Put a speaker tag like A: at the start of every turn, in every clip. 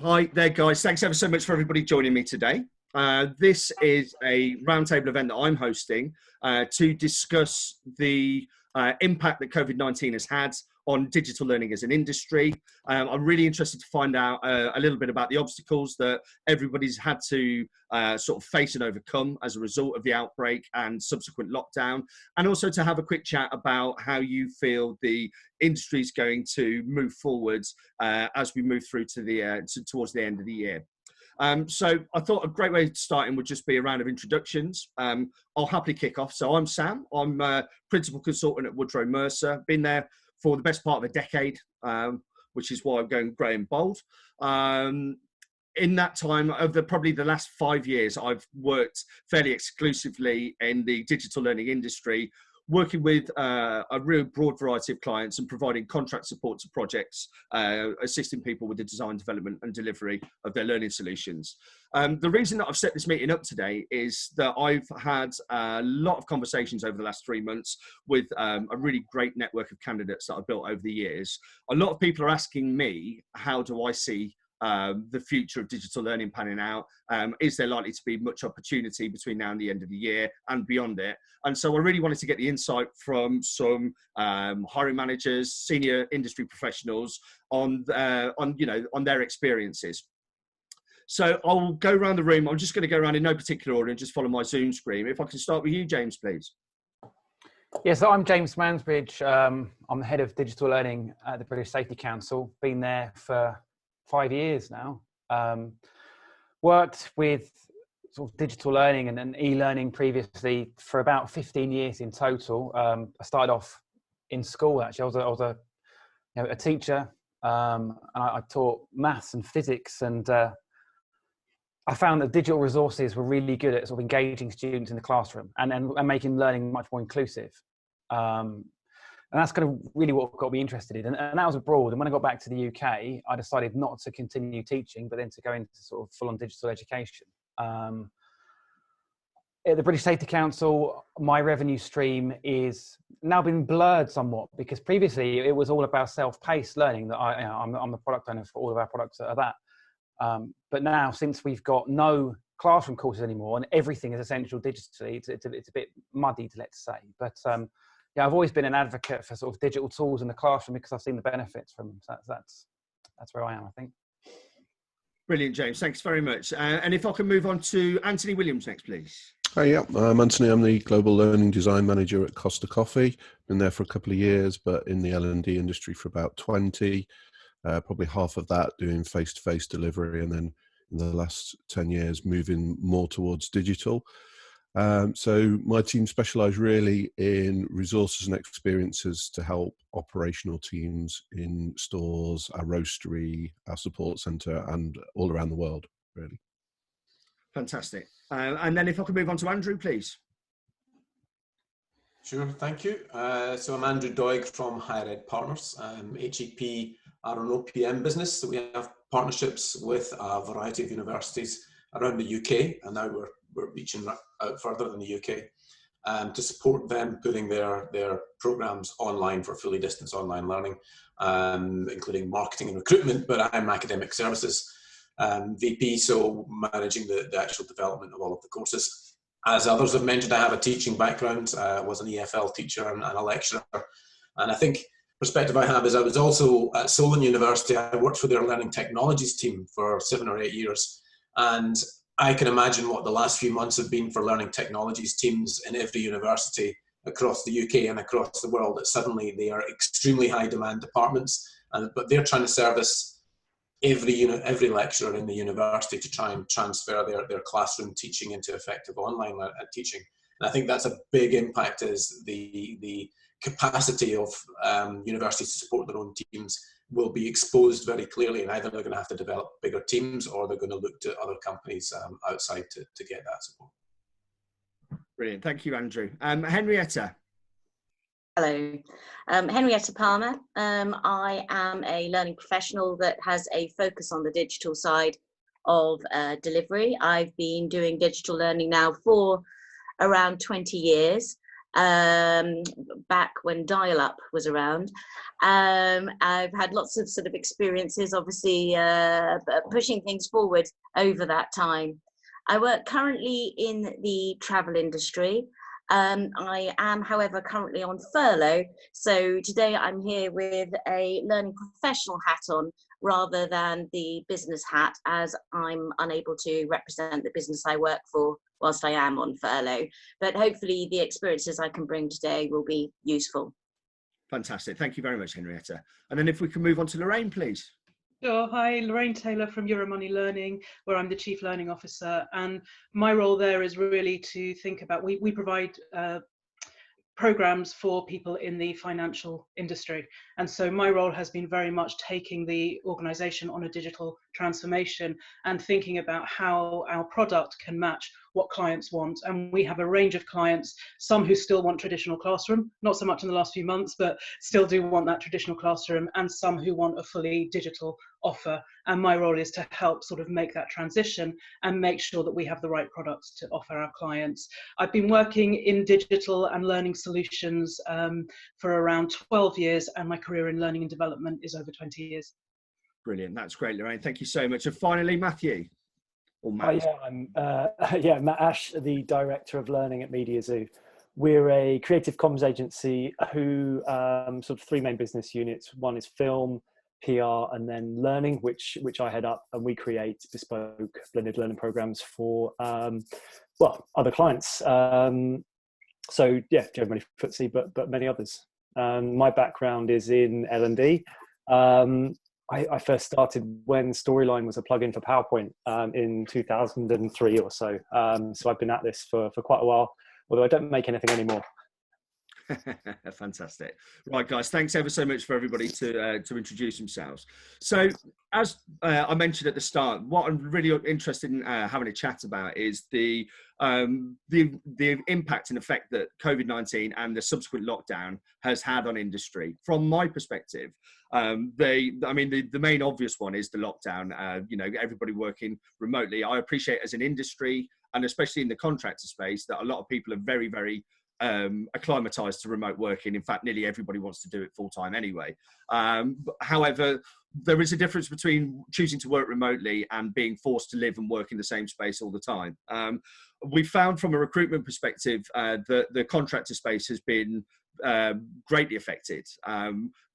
A: Hi there, guys. Thanks ever so much for everybody joining me today. This is a roundtable event that I'm hosting to discuss the impact that COVID-19 has had on digital learning as an industry. I'm really interested to find out a little bit about the obstacles that everybody's had to sort of face and overcome as a result of the outbreak and subsequent lockdown, and also to have a quick chat about how you feel the industry is going to move forwards as we move through to towards the end of the year. So I thought a great way to start in would just be a round of introductions. I'll happily kick off. So I'm Sam. I'm a principal consultant at Woodrow Mercer. Been there for the best part of a decade, which is why I'm going grey and bold. In that time, over probably the last 5 years, I've worked fairly exclusively in the digital learning industry, working with a real broad variety of clients and providing contract support to projects, assisting people with the design, development and delivery of their learning solutions. The reason that I've set this meeting up today is that I've had a lot of conversations over the last 3 months with a really great network of candidates that I've built over the years. A lot of people are asking me, how do I see the future of digital learning panning out? Is there likely to be much opportunity between now and the end of the year and beyond it? And so I really wanted to get the insight from some hiring managers, senior industry professionals on their experiences. So I'll go around the room. I'm just going to go around in no particular order and just follow my Zoom screen. If I can start with you, James, please.
B: Yeah, so I'm James Mansbridge. I'm the head of digital learning at the British Safety Council. Been there for 5 years now. Worked with sort of digital learning and e-learning previously for about 15 years in total. I started off in school, actually. I was a teacher, and I taught maths and physics, and I found that digital resources were really good at sort of engaging students in the classroom and making learning much more inclusive. And that's kind of really what got me interested in. And that was abroad. And when I got back to the UK, I decided not to continue teaching, but then to go into sort of full-on digital education. At the British Safety Council, my revenue stream is now been blurred somewhat, because previously it was all about self-paced learning. That I'm the product owner for all of our products that are that. But now, since we've got no classroom courses anymore and everything is essential digitally, it's a bit muddy, let's say. But yeah, I've always been an advocate for sort of digital tools in the classroom because I've seen the benefits from them. So that's where I am, I think.
A: Brilliant, James. Thanks very much. And if I can move on to Anthony Williams next, please.
C: Hi, yeah, I'm Anthony. I'm the Global Learning Design Manager at Costa Coffee. Been there for a couple of years, but in the L&D industry for about 20. Probably half of that doing face-to-face delivery, and then in the last 10 years moving more towards digital. So my team specialise really in resources and experiences to help operational teams in stores, our roastery, our support centre, and all around the world, really.
A: Fantastic. And then if I could move on to Andrew, please.
D: Sure, thank you. So I'm Andrew Doig from Higher Ed Partners. HEP are an OPM business, so we have partnerships with a variety of universities around the UK, and now we're reaching out further than the UK to support them putting their programs online for fully distance online learning, including marketing and recruitment, but I'm academic services VP, so managing the actual development of all of the courses. As others have mentioned, I have a teaching background, was an EFL teacher and a lecturer, and I think perspective I have is I was also at Solon University. I worked for their learning technologies team for 7 or 8 years, and I can imagine what the last few months have been for learning technologies teams in every university across the UK and across the world. That suddenly they are extremely high demand departments, but they're trying to service every lecturer in the university to try and transfer their classroom teaching into effective online teaching. And I think that's a big impact, is the capacity of universities to support their own teams will be exposed very clearly, and either they're going to have to develop bigger teams or they're going to look to other companies outside to get that support.
A: Brilliant. Thank you, Andrew. Henrietta.
E: Hello, Henrietta Palmer. I am a learning professional that has a focus on the digital side of delivery. I've been doing digital learning now for around 20 years. back when dial-up was around. I've had lots of sort of experiences, obviously, pushing things forward over that time. I work currently in the travel industry. I am, however, currently on furlough. So today I'm here with a learning professional hat on rather than the business hat, as I'm unable to represent the business I work for whilst I am on furlough. But hopefully the experiences I can bring today will be useful.
A: Fantastic. Thank you very much, Henrietta. And then if we can move on to Lorraine, please.
F: Sure. Hi, Lorraine Taylor from Euromoney Learning, where I'm the Chief Learning Officer. And my role there is really to think about, we provide programs for people in the financial industry. And so my role has been very much taking the organization on a digital transformation and thinking about how our product can match what clients want. And we have a range of clients, some who still want traditional classroom, not so much in the last few months, but still do want that traditional classroom, and some who want a fully digital offer. And my role is to help sort of make that transition and make sure that we have the right products to offer our clients. I've been working in digital and learning solutions for around 12 years, and my career in learning and development is over 20 years.
A: Brilliant. That's great, Lorraine. Thank you so much. And finally, Matthew. Or Matt.
G: I'm Matt Ash, the Director of Learning at MediaZoo. We're a creative comms agency who sort of three main business units. One is film, PR, and then learning, which I head up, and we create bespoke blended learning programs for other clients. So yeah, generally FTSE, but many others. My background is in L&D. I first started when Storyline was a plugin for PowerPoint in 2003 or so. So I've been at this for quite a while, although I don't make anything anymore.
A: Fantastic. Right, guys, thanks ever so much for everybody to introduce themselves. So as I mentioned at the start, what I'm really interested in having a chat about is the impact and effect that COVID-19 and the subsequent lockdown has had on industry. From my perspective, the main obvious one is the lockdown. Everybody working remotely. I appreciate as an industry, and especially in the contractor space, that a lot of people are very, very acclimatized to remote working. In fact, nearly everybody wants to do it full time anyway. However, there is a difference between choosing to work remotely and being forced to live and work in the same space all the time. We found from a recruitment perspective that the contractor space has been greatly affected.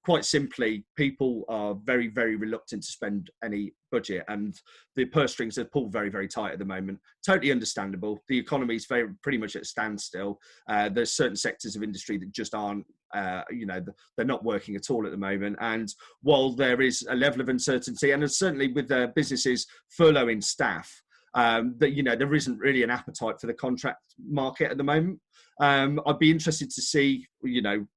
A: Quite simply, people are very, very reluctant to spend any budget, and the purse strings are pulled very, very tight at the moment. Totally understandable. The economy is pretty much at a standstill. There's certain sectors of industry that just aren't, they're not working at all at the moment. And while there is a level of uncertainty, and certainly with businesses furloughing staff, there isn't really an appetite for the contract market at the moment. I'd be interested to see,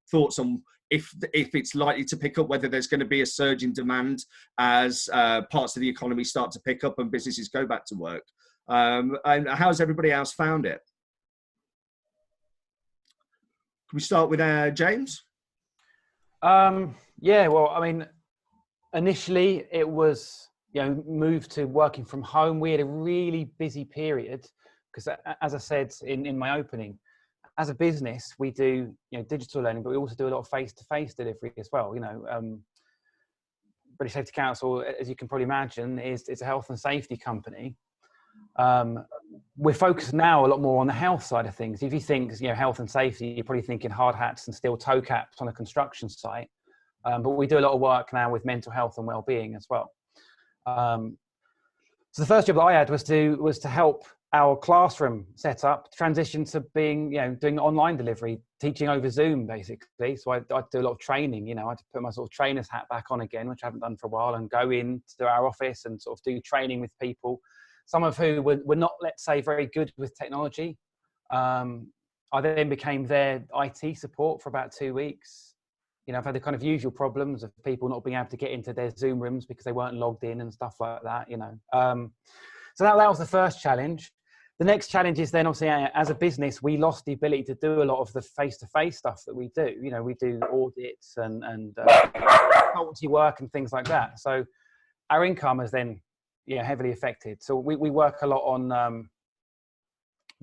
A: thoughts on if it's likely to pick up, whether there's going to be a surge in demand as parts of the economy start to pick up and businesses go back to work. And how's everybody else found it? Can we start with James?
B: Initially it was, moved to working from home. We had a really busy period because, as I said in my opening, as a business, we do digital learning, but we also do a lot of face-to-face delivery as well. British Safety Council, as you can probably imagine, is a health and safety company. We're focused now a lot more on the health side of things. If you think health and safety, you're probably thinking hard hats and steel toe caps on a construction site. But we do a lot of work now with mental health and well-being as well. So the first job that I had was to help our classroom setup transition to being, doing online delivery, teaching over Zoom, basically. So I do a lot of training. I had to put my sort of trainer's hat back on again, which I haven't done for a while, and go into our office and sort of do training with people, some of who were not, let's say, very good with technology. I then became their IT support for about 2 weeks. I've had the kind of usual problems of people not being able to get into their Zoom rooms because they weren't logged in and stuff like that, So that was the first challenge. The next challenge is then, obviously, as a business, we lost the ability to do a lot of the face-to-face stuff that we do. We do audits and consultancy work and things like that. So our income is then heavily affected. So we work a lot on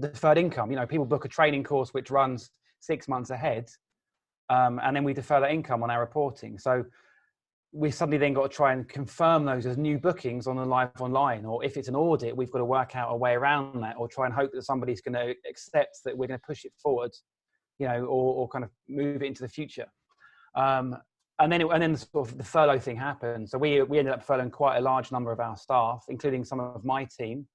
B: deferred income. People book a training course which runs 6 months ahead, and then we defer that income on our reporting. So we suddenly then got to try and confirm those as new bookings on the live online, or if it's an audit, we've got to work out a way around that, or try and hope that somebody's going to accept that we're going to push it forward, you know, or kind of move it into the future. And then sort of the furlough thing happened. So we ended up furloughing quite a large number of our staff, including some of my team.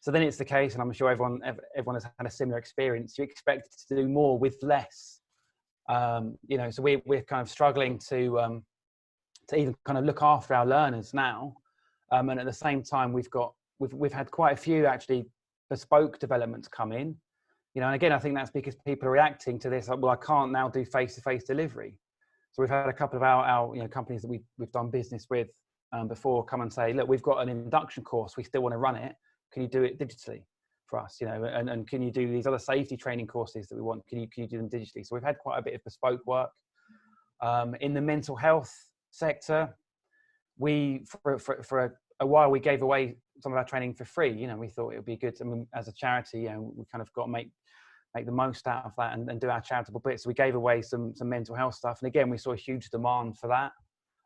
B: So then it's the case, and I'm sure everyone has had a similar experience. You expect to do more with less, you know. So we're kind of struggling to even kind of look after our learners now, and at the same time we've had quite a few actually bespoke developments come in, you know. And again, I think that's because people are reacting to this. Like, well, I can't now do face-to-face delivery. So we've had a couple of our you know, companies that we've done business with before come and say, look, we've got an induction course, we still want to run it. Can you do it digitally for us, you know? And can you do these other safety training courses that we want? Can you do them digitally? So we've had quite a bit of bespoke work. In the mental health sector, we for a while we gave away some of our training for free. You know, we thought it would be good. I mean, as a charity, you know, we kind of got to make the most out of that and do our charitable bits. So we gave away some mental health stuff, and again we saw a huge demand for that.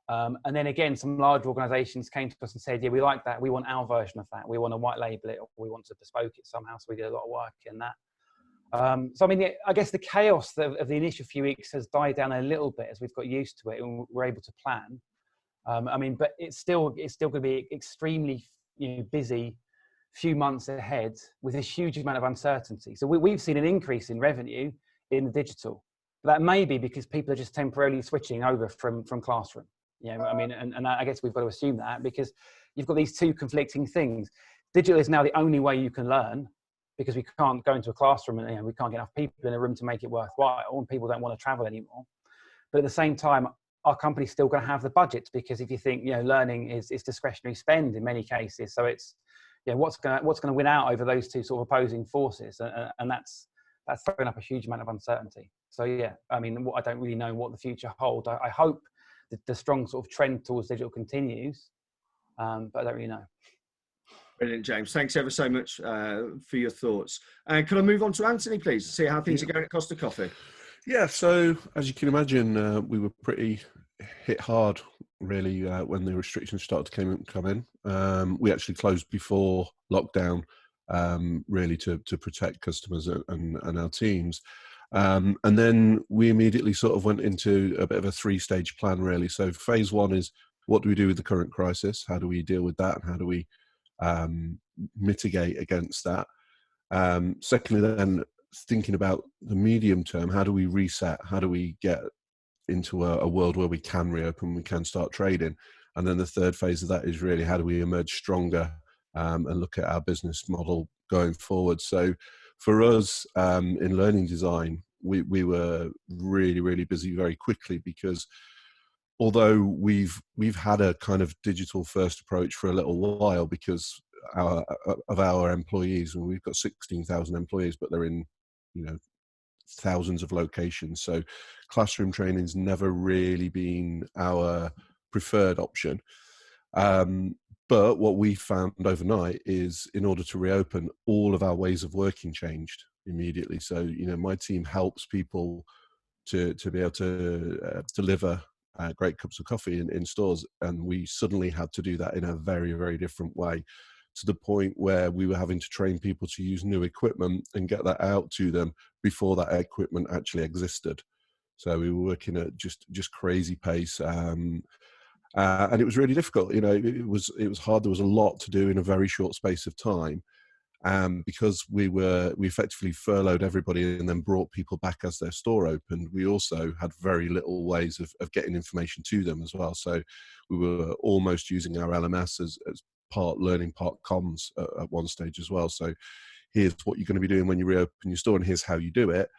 B: And then again, some large organisations came to us and said, yeah, we like that. We want our version of that. We want to white label it, or we want to bespoke it somehow. So we did a lot of work in that. So I mean, I guess the chaos of the initial few weeks has died down a little bit as we've got used to it and we're able to plan. I mean, but it's still going to be extremely, you know, busy few months ahead with a huge amount of uncertainty. So we've seen an increase in revenue in the digital. But that may be because people are just temporarily switching over from classroom. You know, I mean, and I guess we've got to assume that, because you've got these two conflicting things. Digital is now the only way you can learn, because we can't go into a classroom and, you know, we can't get enough people in a room to make it worthwhile, and people don't want to travel anymore. But at the same time, our company's still going to have the budgets, because if you think, you know, learning is discretionary spend in many cases. So it's, you know, what's going to win out over those two sort of opposing forces, and that's throwing up a huge amount of uncertainty. So yeah, I mean, I don't really know what the future holds. I hope that the strong sort of trend towards digital continues, but I don't really know.
A: Brilliant, James. Thanks ever so much for your thoughts. Can I move on to Anthony, please, to see how things are going at Costa Coffee?
C: Yeah, so as you can imagine, we were pretty hit hard, really, when the restrictions started to come in. We actually closed before lockdown, really to protect customers and our teams. And then we immediately sort of went into a bit of a 3-stage plan, really. So phase 1 is, what do we do with the current crisis? How do we deal with that? And how do we mitigate against that? Secondly, then thinking about the medium term, how do we reset? How do we get into a world where we can reopen, we can start trading? And then the third phase of that is really, how do we emerge stronger and look at our business model going forward? So for us, in learning design, we were really busy very quickly, because although we've had a kind of digital first approach for a little while, because of our employees, and we've got 16,000 employees, but they're in, you know, thousands of locations. So classroom training's never really been our preferred option. But what we found overnight is, in order to reopen, all of our ways of working changed immediately. So, you know, my team helps people to be able to deliver great cups of coffee in stores, and we suddenly had to do that in a very different way, to the point where we were having to train people to use new equipment and get that out to them before that equipment actually existed. So we were working at just crazy pace, and it was really difficult. You know, it was hard. There was a lot to do in a very short space of time, because we effectively furloughed everybody and then brought people back as their store opened. We also had very little ways of getting information to them as well. So we were almost using our LMS as part learning, part comms at one stage as well. So here's what you're going to be doing when you reopen your store, and here's how you do it.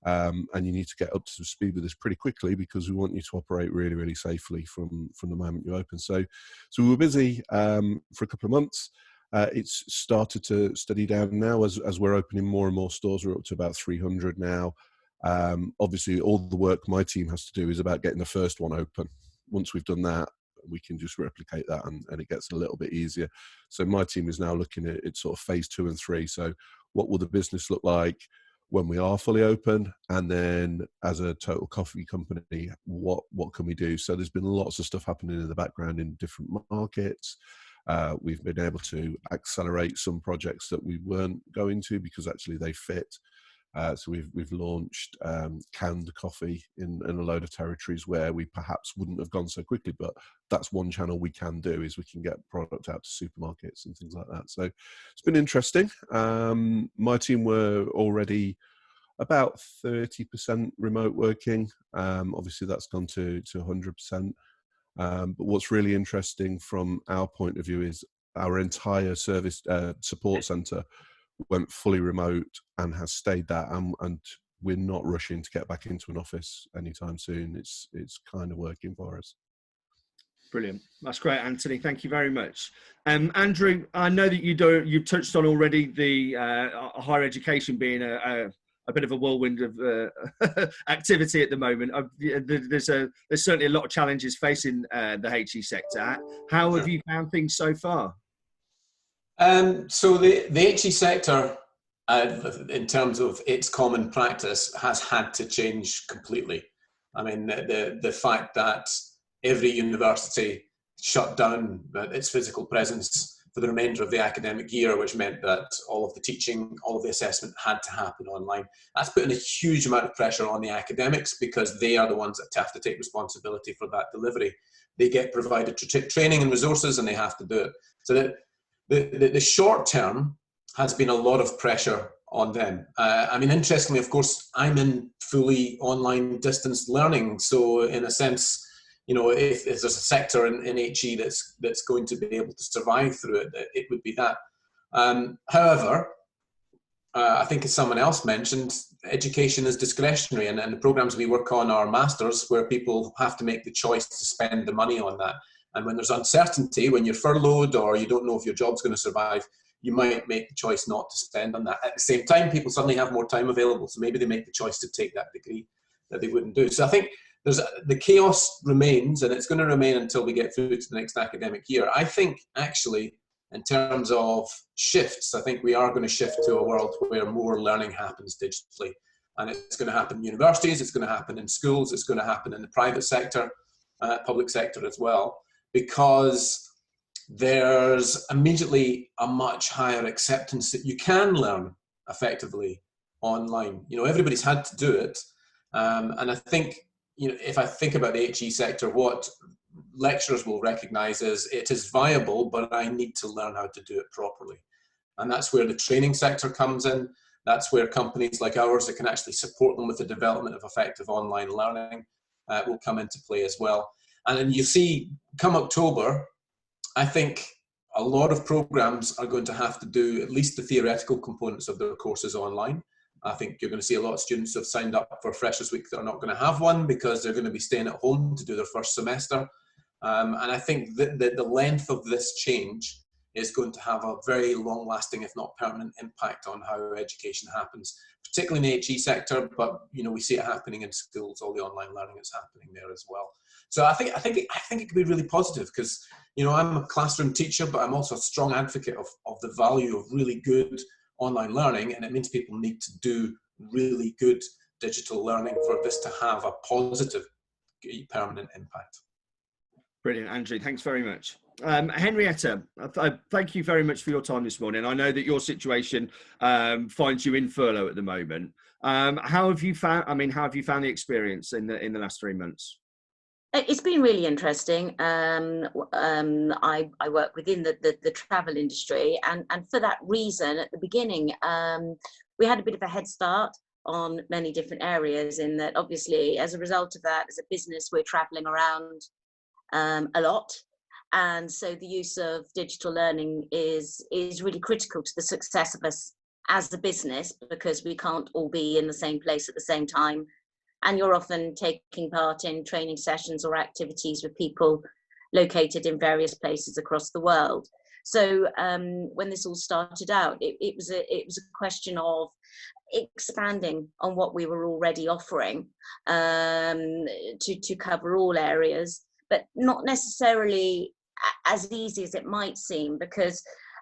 C: And you need to get up to speed with this pretty quickly, because we want you to operate really safely from the moment you open. So we were busy for a couple of months. It's started to steady down now as we're opening more and more stores. We're up to about 300 now. Obviously, all the work my team has to do is about getting the first one open. Once we've done that, we can just replicate that, and it gets a little bit easier. So my team is now looking at sort of phase 2 and 3. So what will the business look like when we are fully open, and then as a total coffee company, what can we do? So there's been lots of stuff happening in the background in different markets. We've been able to accelerate some projects that we weren't going to because actually they fit. So we've launched canned coffee in a load of territories where we perhaps wouldn't have gone so quickly, but that's one channel we can do, is we can get product out to supermarkets and things like that. So it's been interesting. My team were already about 30% remote working. Obviously that's gone to 100%. But what's really interesting from our point of view is our entire service support centre went fully remote and has stayed that, and we're not rushing to get back into an office anytime soon. It's kind of working for us.
A: Brilliant. That's great, Anthony. Thank you very much. Andrew, I know that you touched on already the higher education being a bit of a whirlwind of activity at the moment. There's certainly a lot of challenges facing the HE sector. How have you found things so far?
D: So the HE sector, in terms of its common practice, has had to change completely. I mean, the fact that every university shut down its physical presence for the remainder of the academic year, which meant that all of the teaching, all of the assessment had to happen online. That's putting a huge amount of pressure on the academics, because they are the ones that have to take responsibility for that delivery. They get provided training and resources, and they have to do it. So that the short term has been a lot of pressure on them. I mean, interestingly, of course, I'm in fully online distance learning. So in a sense, you know, if there's a sector in HE that's going to be able to survive through it, it would be that. However, I think as someone else mentioned, education is discretionary, and the programs we work on are masters, where people have to make the choice to spend the money on that. And when there's uncertainty, when you're furloughed or you don't know if your job's going to survive, you might make the choice not to spend on that. At the same time, people suddenly have more time available, so maybe they make the choice to take that degree that they wouldn't do. So I think the chaos remains, and it's going to remain until we get through to the next academic year. I think actually, in terms of shifts, I think we are going to shift to a world where more learning happens digitally. And it's going to happen in universities, it's going to happen in schools, it's going to happen in the private sector, public sector as well, because there's immediately a much higher acceptance that you can learn effectively online. You know, everybody's had to do it. And I think, you know, if I think about the HE sector, what lecturers will recognize is it is viable, but I need to learn how to do it properly. And that's where the training sector comes in. That's where companies like ours that can actually support them with the development of effective online learning will come into play as well. And then you see, come October, I think a lot of programs are going to have to do at least the theoretical components of their courses online. I think you're going to see a lot of students who have signed up for Freshers Week that are not going to have one because they're going to be staying at home to do their first semester. And I think that the length of this change is going to have a very long-lasting, if not permanent, impact on how education happens, particularly in the HE sector. But you know, we see it happening in schools, all the online learning that's happening there as well. So I think it could be really positive, because you know, I'm a classroom teacher, but I'm also a strong advocate of the value of really good online learning, and it means people need to do really good digital learning for this to have a positive, permanent impact.
A: Brilliant, Andrew. Thanks very much. Henrietta, thank you very much for your time this morning. I know that your situation finds you in furlough at the moment. How have you found the experience in the last 3 months?
E: It's been really interesting. I work within the travel industry, and for that reason, at the beginning, we had a bit of a head start on many different areas, in that obviously as a result of that, as a business, we're traveling around a lot. And so the use of digital learning is really critical to the success of us as a business, because we can't all be in the same place at the same time. And you're often taking part in training sessions or activities with people located in various places across the world. So when this all started out, it was a question of expanding on what we were already offering to cover all areas, but not necessarily as easy as it might seem, because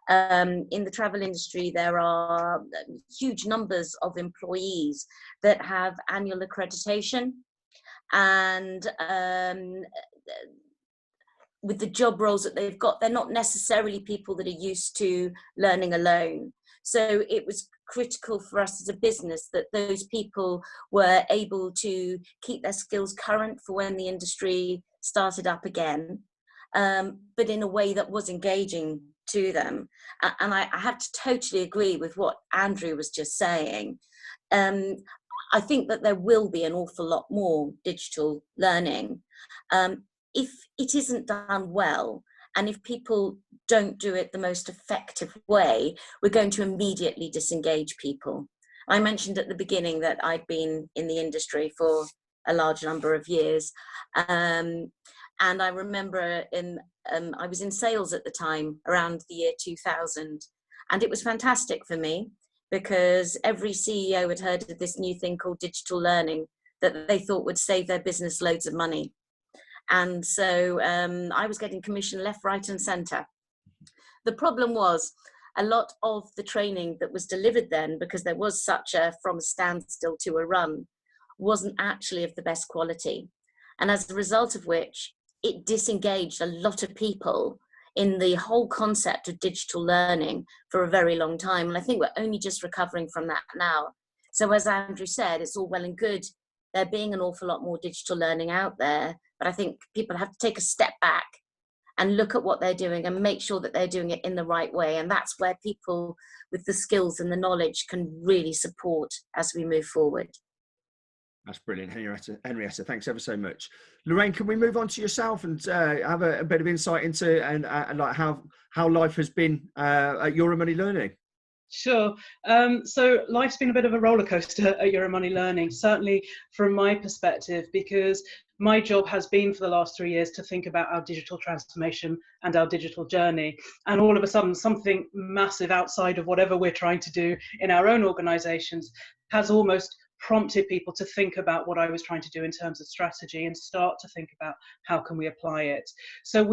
E: In the travel industry, there are huge numbers of employees that have annual accreditation, and with the job roles that they've got, they're not necessarily people that are used to learning alone. So it was critical for us as a business that those people were able to keep their skills current for when the industry started up again, but in a way that was engaging to them. And I have to totally agree with what Andrew was just saying. I think that there will be an awful lot more digital learning. If it isn't done well, and if people don't do it the most effective way, we're going to immediately disengage people. I mentioned at the beginning that I'd been in the industry for a large number of years. And I remember I was in sales at the time, around the year 2000. And it was fantastic for me because every CEO had heard of this new thing called digital learning that they thought would save their business loads of money. And so I was getting commission left, right, and centre. The problem was a lot of the training that was delivered then, because there was such a from a standstill to a run, wasn't actually of the best quality. And as a result of which, it disengaged a lot of people in the whole concept of digital learning for a very long time. And I think we're only just recovering from that now. So as Andrew said, it's all well and good there being an awful lot more digital learning out there, but I think people have to take a step back and look at what they're doing and make sure that they're doing it in the right way. And that's where people with the skills and the knowledge can really support as we move forward.
A: That's brilliant, Henrietta. Thanks ever so much. Lorraine, can we move on to yourself and have a bit of insight into and like how life has been at Euromoney Learning?
F: Sure. So life's been a bit of a roller coaster at Euromoney Learning, certainly from my perspective, because my job has been for the last 3 years to think about our digital transformation and our digital journey. And all of a sudden, something massive outside of whatever we're trying to do in our own organizations has almost prompted people to think about what I was trying to do in terms of strategy and start to think about how can we apply it. So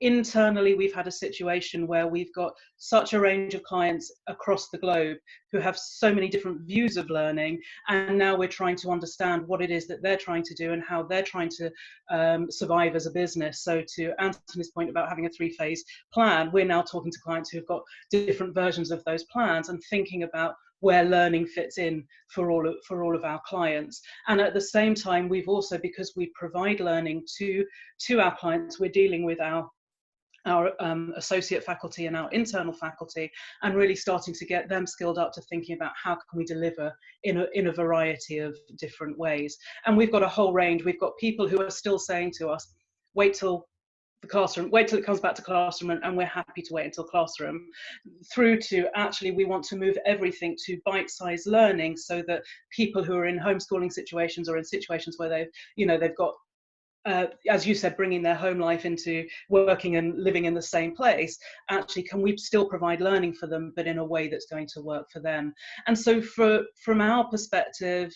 F: internally, we've had a situation where we've got such a range of clients across the globe who have so many different views of learning. And now we're trying to understand what it is that they're trying to do and how they're trying to survive as a business. So to Anthony's point about having a 3-phase plan, we're now talking to clients who've got different versions of those plans and thinking about where learning fits in for all of our clients. And at the same time, we've also, because we provide learning to our clients, we're dealing with our associate faculty and our internal faculty, and really starting to get them skilled up to thinking about how can we deliver in a variety of different ways. And we've got a whole range. We've got people who are still saying to us, wait till it comes back to classroom, and we're happy to wait until classroom, through to actually we want to move everything to bite-sized learning so that people who are in homeschooling situations or in situations where they've got as you said, bringing their home life into working and living in the same place, actually, can we still provide learning for them, but in a way that's going to work for them? And so from our perspective,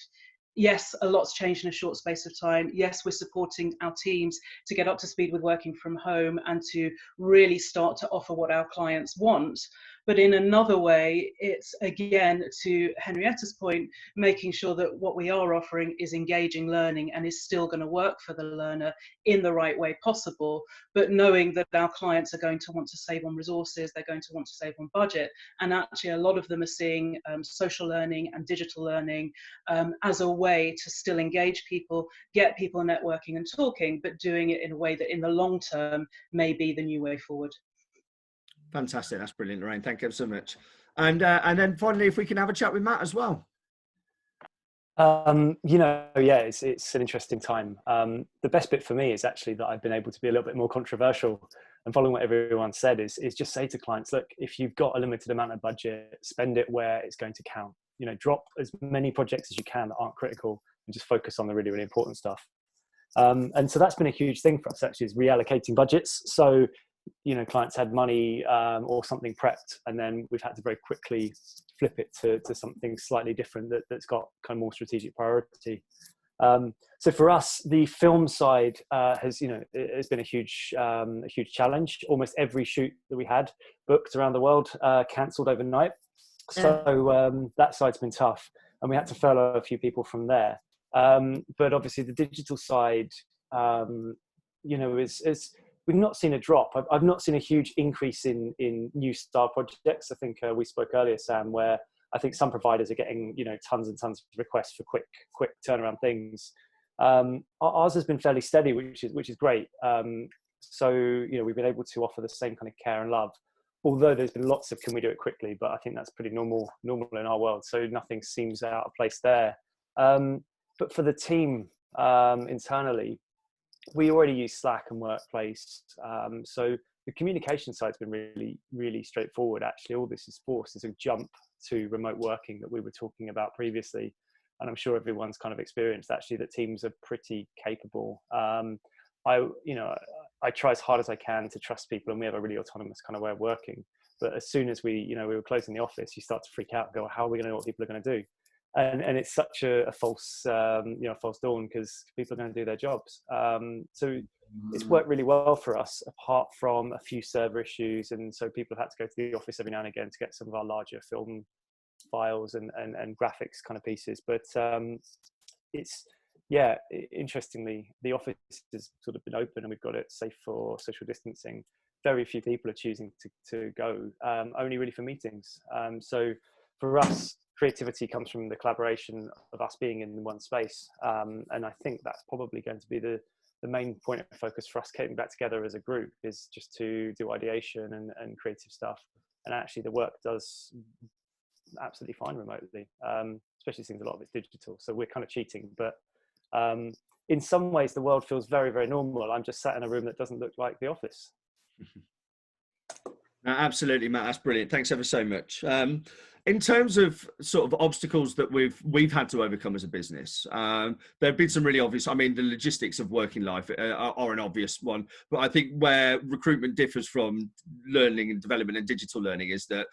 F: yes, a lot's changed in a short space of time. Yes, we're supporting our teams to get up to speed with working from home and to really start to offer what our clients want. But in another way, it's again, to Henrietta's point, making sure that what we are offering is engaging learning and is still going to work for the learner in the right way possible, but knowing that our clients are going to want to save on resources, they're going to want to save on budget. And actually, a lot of them are seeing social learning and digital learning as a way to still engage people, get people networking and talking, but doing it in a way that in the long term may be the new way forward.
A: Fantastic. That's brilliant, Lorraine. Thank you so much. And then finally, if we can have a chat with Matt as well.
G: It's an interesting time. The best bit for me is actually that I've been able to be a little bit more controversial, and following what everyone said is just say to clients, look, if you've got a limited amount of budget, spend it where it's going to count. Drop as many projects as you can that aren't critical and just focus on the really, really important stuff. And so that's been a huge thing for us, actually, is reallocating budgets. So clients had money or something prepped, and then we've had to very quickly flip it to something slightly different that's got kind of more strategic priority. So for us, the film side has been a huge challenge. Almost every shoot that we had booked around the world cancelled overnight. So that side's been tough, and we had to furlough a few people from there. But obviously, the digital side, is we've not seen a drop. I've not seen a huge increase in new style projects. I think we spoke earlier, Sam, where I think some providers are getting tons and tons of requests for quick turnaround things. Ours has been fairly steady, which is great. So we've been able to offer the same kind of care and love. Although there's been lots of can we do it quickly, but I think that's pretty normal in our world. So nothing seems out of place there. But for the team internally, we already use Slack and Workplace. So the communication side's been really, really straightforward. Actually, all this is forced is a jump to remote working that we were talking about previously. And I'm sure everyone's kind of experienced actually that teams are pretty capable. I try as hard as I can to trust people, and we have a really autonomous kind of way of working. But as soon as we were closing the office, you start to freak out and go, how are we going to know what people are going to do? And it's such a false dawn, because people are going to do their jobs. So it's worked really well for us, apart from a few server issues. And so people have had to go to the office every now and again to get some of our larger film files and graphics kind of pieces. But interestingly, the office has sort of been open and we've got it safe for social distancing. Very few people are choosing to go, only really for meetings. So for us, creativity comes from the collaboration of us being in one space. And I think that's probably going to be the main point of focus for us getting back together as a group, is just to do ideation and creative stuff. And actually the work does absolutely fine remotely, especially since a lot of it's digital. So we're kind of cheating, but in some ways the world feels very, very normal. I'm just sat in a room that doesn't look like the office.
A: Absolutely, Matt. That's brilliant. Thanks ever so much. In terms of sort of obstacles that we've had to overcome as a business, there have been some really obvious. I mean, the logistics of working life are an obvious one, but I think where recruitment differs from learning and development and digital learning is that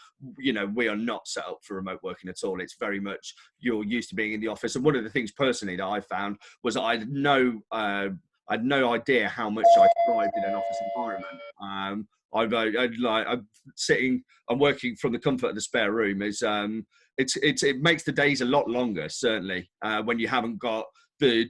A: we are not set up for remote working at all. It's very much you're used to being in the office. And one of the things personally that I found was I had no idea how much I thrived in an office environment. I'm sitting and working from the comfort of the spare room. It makes the days a lot longer, certainly, when you haven't got the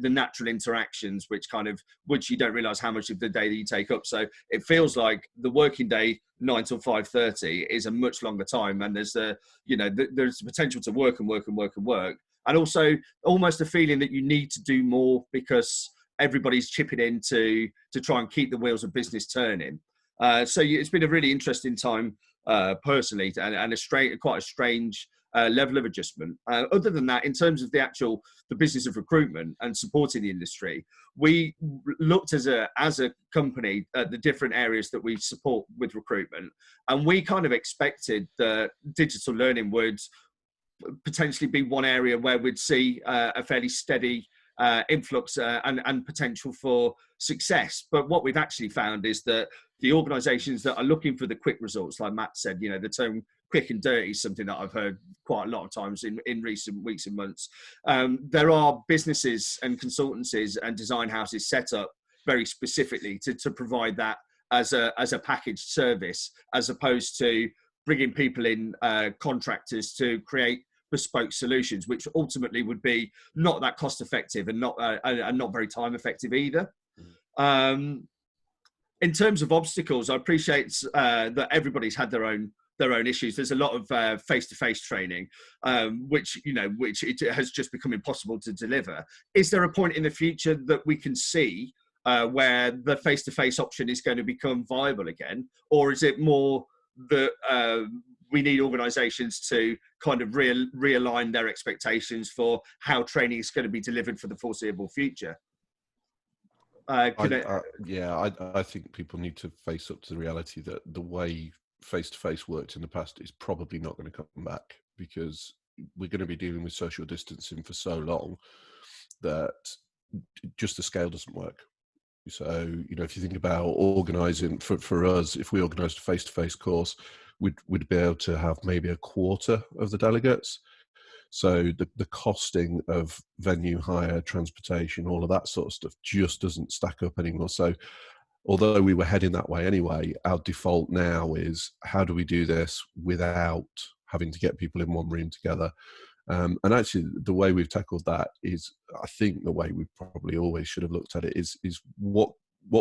A: natural interactions, which you don't realize how much of the day that you take up. So it feels like the working day 9 till 5:30 is a much longer time, and there's there's the potential to work and work and work and work, and also almost a feeling that you need to do more because everybody's chipping in to try and keep the wheels of business turning. So it's been a really interesting time personally, and quite a strange level of adjustment. Other than that, in terms of the business of recruitment and supporting the industry, we looked as a company at the different areas that we support with recruitment, and we kind of expected that digital learning would potentially be one area where we'd see a fairly steady influx and potential for success. But what we've actually found is that the organizations that are looking for the quick results, like Matt said, the term quick and dirty is something that I've heard quite a lot of times in recent weeks and months. There are businesses and consultancies and design houses set up very specifically to provide that as a packaged service, as opposed to bringing people in, contractors to create bespoke solutions, which ultimately would be not that cost effective and not very time effective either. In terms of obstacles, I appreciate that everybody's had their own issues. There's a lot of face-to-face training, which it has just become impossible to deliver. Is there a point in the future that we can see where the face-to-face option is going to become viable again, or is it more that we need organisations to kind of realign their expectations for how training is going to be delivered for the foreseeable future?
C: I think people need to face up to the reality that the way face-to-face worked in the past is probably not going to come back, because we're going to be dealing with social distancing for so long that just the scale doesn't work. So, if you think about organising, for us, if we organised a face-to-face course, we'd be able to have maybe a quarter of the delegates. So the costing of venue hire, transportation, all of that sort of stuff just doesn't stack up anymore. So although we were heading that way anyway, our default now is how do we do this without having to get people in one room together? And actually, the way we've tackled that is, I think the way we probably always should have looked at it is what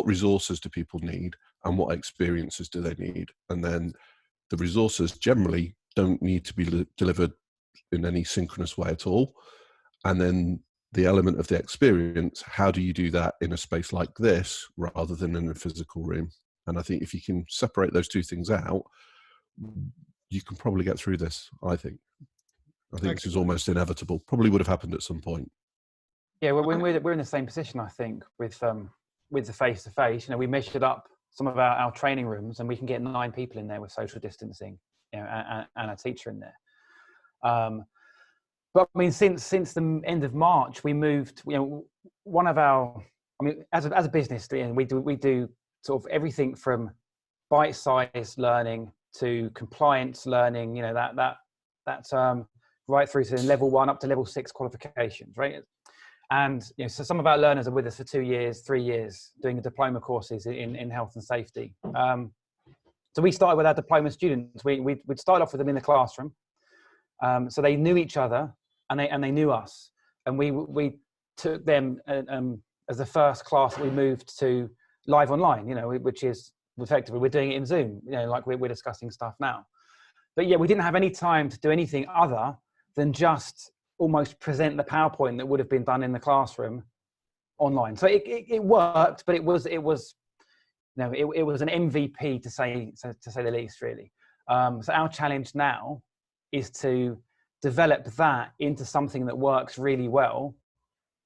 C: resources do people need and what experiences do they need? And then the resources generally don't need to be delivered in any synchronous way at all. And then the element of the experience, how do you do that in a space like this rather than in a physical room? And I think if you can separate those two things out, you can probably get through this, I think. I think this is almost inevitable. Probably would have happened at some point.
B: Yeah, well, we're in the same position, I think, with the face-to-face. You know, we measured up some of our training rooms, and we can get 9 people in there with social distancing, you know, and a teacher in there. But I mean, since the end of March, we moved. You know, one of our, I mean, as a business, you know, we do sort of everything from bite-sized learning to compliance learning. You know, that's right through to level 1 up to level 6 qualifications, right? And you know, so some of our learners are with us for 2 years, 3 years, doing the diploma courses in health and safety. So we started with our diploma students. We'd start off with them in the classroom, so they knew each other and they knew us, and we took them as the first class that we moved to live online. You know, which is effectively we're doing it in Zoom. You know, like we're discussing stuff now. But yeah, we didn't have any time to do anything other than just almost present the PowerPoint that would have been done in the classroom online. So it worked, but it was an MVP to say the least, really. So our challenge now is to develop that into something that works really well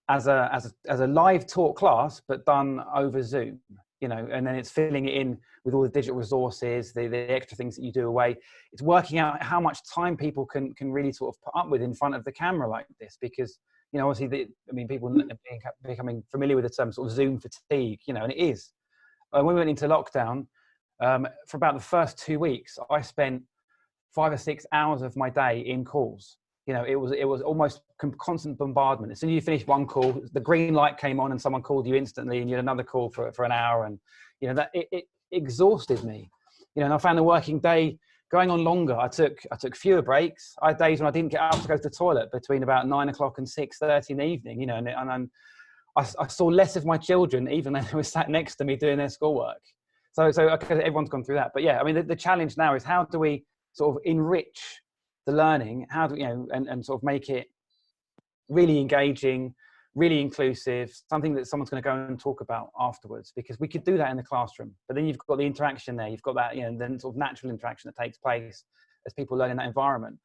B: as a live talk class, but done over Zoom. You know, and then it's filling it in with all the digital resources, the extra things that you do away. It's working out how much time people can really sort of put up with in front of the camera like this, because, you know, obviously, people are becoming familiar with the term sort of Zoom fatigue, you know, and it is. When we went into lockdown, for about the first 2 weeks, I spent 5 or 6 hours of my day in calls. You know, it was almost constant bombardment. As soon as you finished one call, the green light came on and someone called you instantly, and you had another call for an hour. And, you know, that it exhausted me. You know, and I found the working day going on longer. I took fewer breaks. I had days when I didn't get up to go to the toilet between about 9 o'clock and 6:30 in the evening, you know, and I saw less of my children, even though they were sat next to me doing their schoolwork. So everyone's gone through that. But yeah, I mean, the challenge now is how do we sort of enrich the learning, how do, you know, and sort of make it really engaging, really inclusive, something that someone's going to go and talk about afterwards, because we could do that in the classroom, but then you've got the interaction there, you've got that, you know, then sort of natural interaction that takes place as people learn in that environment.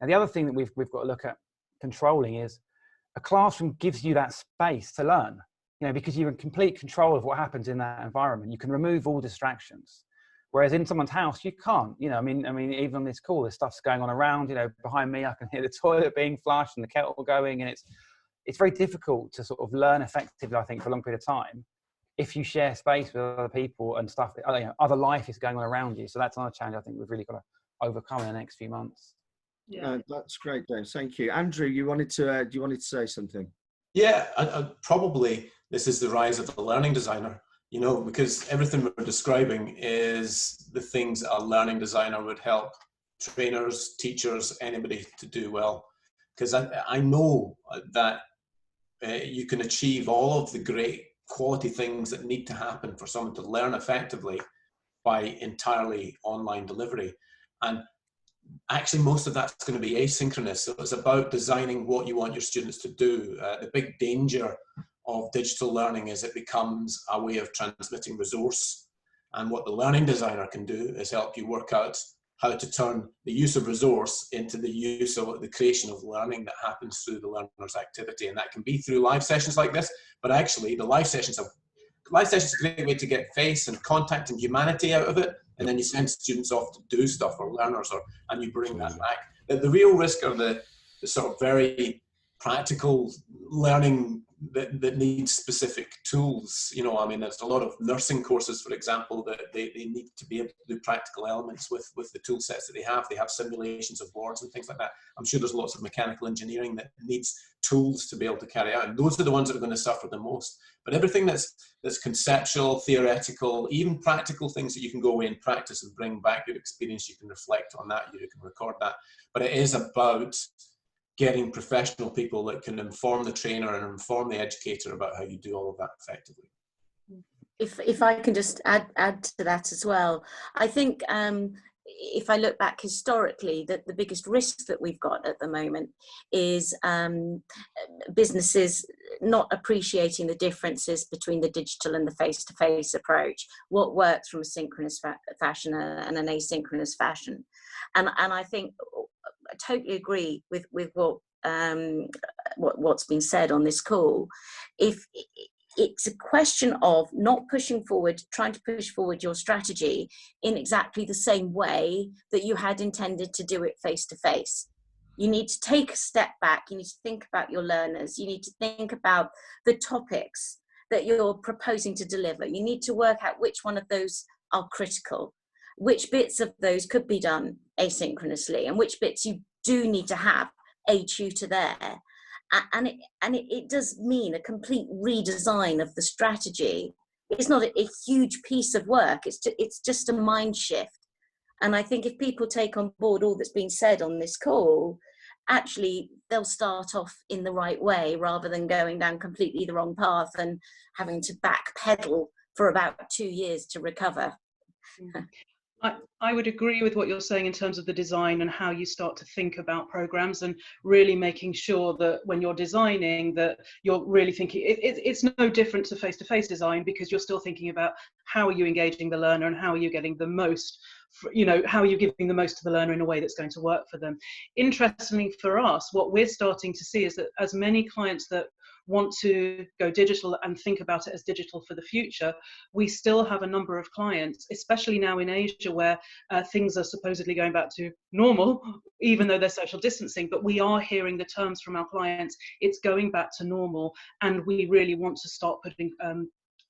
B: Now, the other thing that we've got to look at controlling is a classroom gives you that space to learn, you know, because you're in complete control of what happens in that environment. You can remove all distractions. Whereas in someone's house, you can't, you know, I mean, even on this call, there's stuff's going on around, you know, behind me, I can hear the toilet being flushed and the kettle going, and it's very difficult to sort of learn effectively, I think, for a long period of time if you share space with other people and stuff, you know, other life is going on around you. So that's another challenge I think we've really got to overcome in the next few months.
F: Yeah,
A: that's great, James. Thank you. Andrew, you wanted to say something?
D: Yeah, probably this is the rise of the learning designer. You know, because everything we're describing is the things a learning designer would help trainers, teachers, anybody to do well. Because I know that you can achieve all of the great quality things that need to happen for someone to learn effectively by entirely online delivery. And actually, most of that's going to be asynchronous. So it's about designing what you want your students to do. The big danger of digital learning is it becomes a way of transmitting resource. And what the learning designer can do is help you work out how to turn the use of resource into the use of the creation of learning that happens through the learner's activity. And that can be through live sessions like this, but actually the live sessions are a great way to get face and contact and humanity out of it. And then you send students off to do stuff, or learners, and you bring that back. The real risk are the sort of very practical learning that need specific tools. You know, I mean, there's a lot of nursing courses, for example, that they need to be able to do practical elements with the tool sets that they have. They have simulations of wards and things like that. I'm sure there's lots of mechanical engineering that needs tools to be able to carry out. And those are the ones that are going to suffer the most. But everything that's conceptual, theoretical, even practical things that you can go away and practice and bring back your experience, you can reflect on that, you can record that. But it is about getting professional people that can inform the trainer and inform the educator about how you do all of that effectively.
E: If I can just add to that as well, I think if I look back historically, that the biggest risk that we've got at the moment is businesses not appreciating the differences between the digital and the face-to-face approach, what works from a synchronous fashion and an asynchronous fashion. And I think I totally agree with what's been said on this call. If it's a question of not pushing forward, trying to push forward your strategy in exactly the same way that you had intended to do it face to face. You need to take a step back. You need to think about your learners. You need to think about the topics that you're proposing to deliver. You need to work out which one of those are critical, which bits of those could be done asynchronously, and which bits you do need to have a tutor there. And it does mean a complete redesign of the strategy. It's not a huge piece of work. It's just a mind shift. And I think if people take on board all that's been said on this call, actually they'll start off in the right way rather than going down completely the wrong path and having to backpedal for about 2 years to recover.
F: I would agree with what you're saying in terms of the design and how you start to think about programs, and really making sure that when you're designing that you're really thinking, it's no different to face-to-face design, because you're still thinking about how are you engaging the learner and how are you getting the most, you know, how are you giving the most to the learner in a way that's going to work for them. Interestingly for us, what we're starting to see is that as many clients that want to go digital and think about it as digital for the future, we still have a number of clients, especially now in Asia, where things are supposedly going back to normal, even though they're social distancing, but we are hearing the terms from our clients, it's going back to normal, and we really want to start putting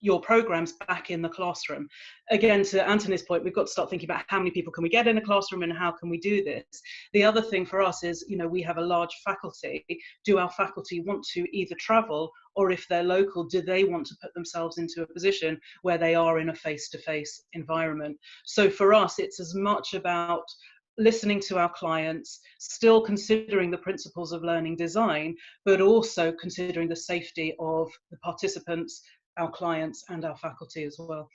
F: your programs back in the classroom. Again, to Anthony's point, we've got to start thinking about how many people can we get in a classroom and how can we do this. The other thing for us is, you know, we have a large faculty. Do our faculty want to either travel, or if they're local, do they want to put themselves into a position where they are in a face-to-face environment? So for us, it's as much about listening to our clients, still considering the principles of learning design, but also considering the safety of the participants, our clients, and our faculty as well.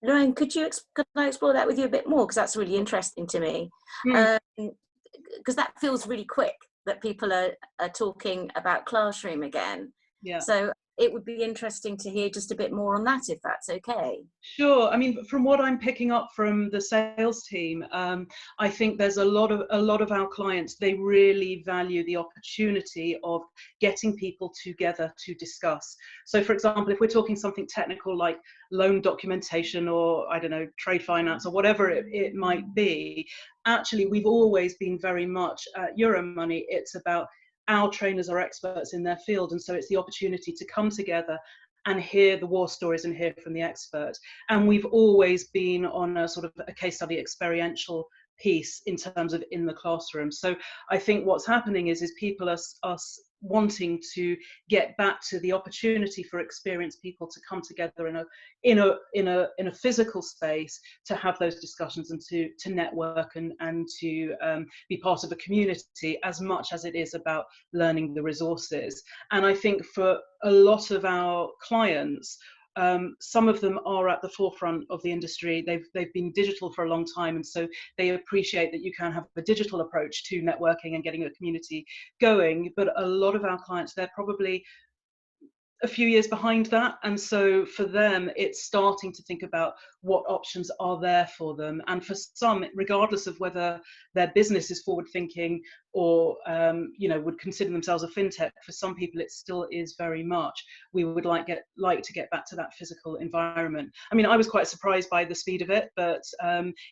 E: Lorraine, could I explore that with you a bit more, because that's really interesting to me, because that feels really quick that people are talking about classroom again.
F: Yeah.
E: So it would be interesting to hear just a bit more on that, if that's okay.
F: Sure. I mean, from what I'm picking up from the sales team, I think there's a lot of our clients, they really value the opportunity of getting people together to discuss. So for example, if we're talking something technical like loan documentation, or I don't know, trade finance, or whatever it might be, actually we've always been very much at Euromoney, it's about our trainers are experts in their field, and so it's the opportunity to come together and hear the war stories and hear from the expert. And we've always been on a sort of a case study experiential piece in terms of in the classroom. So I think what's happening is people are wanting to get back to the opportunity for experienced people to come together in a physical space to have those discussions and to network and to be part of a community, as much as it is about learning the resources. And I think for a lot of our clients, some of them are at the forefront of the industry. They've been digital for a long time, and so they appreciate that you can have a digital approach to networking and getting a community going. But a lot of our clients, they're probably a few years behind that, and so for them it's starting to think about what options are there for them. And for some, regardless of whether their business is forward thinking or you know, would consider themselves a fintech, for some people it still is very much, we would like to get back to that physical environment. I mean, I was quite surprised by the speed of it, but